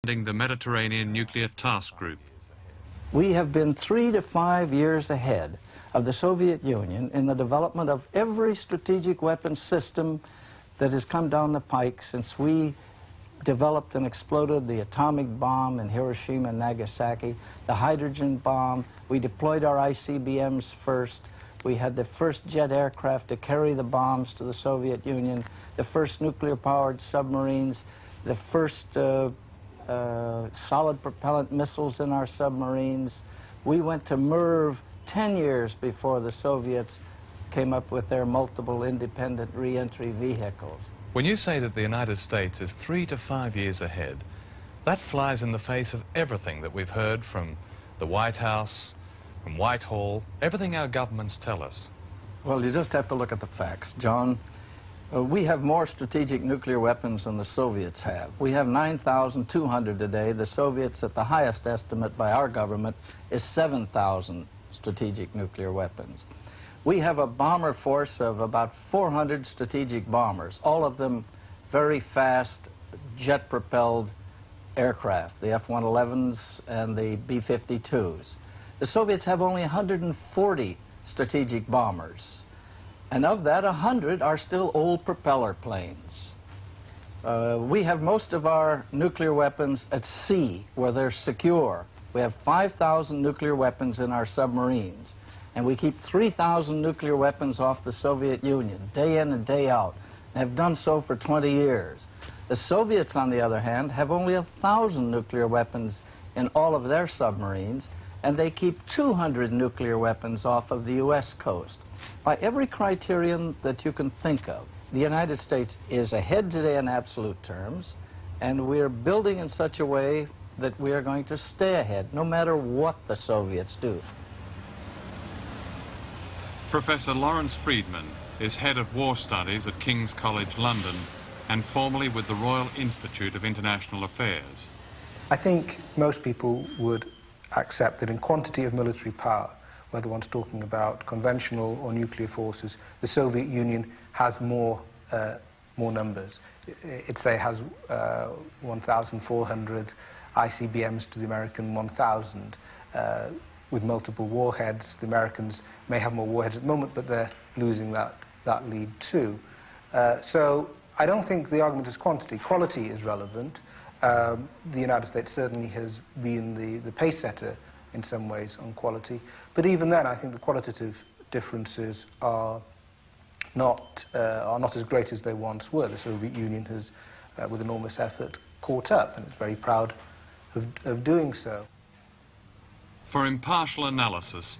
the Mediterranean Nuclear Task Group. We have been 3 to 5 years ahead of the Soviet Union in the development of every strategic weapons system that has come down the pike since we developed and exploded the atomic bomb in Hiroshima and Nagasaki, the hydrogen bomb. We deployed our ICBMs first. We had the first jet aircraft to carry the bombs to the Soviet Union, the first nuclear-powered submarines, the first solid propellant missiles in our submarines. We went to MERV 10 years before the Soviets came up with their multiple independent re-entry vehicles. When you say that the United States is 3 to 5 years ahead, that flies in the face of everything that we've heard from the White House, from Whitehall, everything our governments tell us. Well, you just have to look at the facts, John. We have more strategic nuclear weapons than the Soviets have. We have 9,200 today. The Soviets, at the highest estimate by our government, is 7,000 strategic nuclear weapons. We have a bomber force of about 400 strategic bombers, all of them very fast, jet-propelled aircraft, the F-111s and the B-52s. The Soviets have only 140 strategic bombers, and of that, 100 are still old propeller planes. We have most of our nuclear weapons at sea, where they're secure. We have 5,000 nuclear weapons in our submarines. And we keep 3,000 nuclear weapons off the Soviet Union, day in and day out, and have done so for 20 years. The Soviets, on the other hand, have only 1,000 nuclear weapons in all of their submarines, and they keep 200 nuclear weapons off of the U.S. coast. By every criterion that you can think of, the United States is ahead today in absolute terms, and we're building in such a way that we are going to stay ahead, no matter what the Soviets do. Professor Lawrence Freedman is head of war studies at King's College London and formerly with the Royal Institute of International Affairs. I think most people would accept that in quantity of military power, whether one's talking about conventional or nuclear forces, the Soviet Union has more numbers. It, say, has 1,400 ICBMs to the American 1,000. With multiple warheads. The Americans may have more warheads at the moment, but they're losing that lead too. So I don't think the argument is quantity. Quality is relevant. The United States certainly has been the pace setter in some ways on quality. But even then, I think the qualitative differences are not as great as they once were. The Soviet Union has, with enormous effort, caught up, and it's very proud of doing so. For impartial analysis,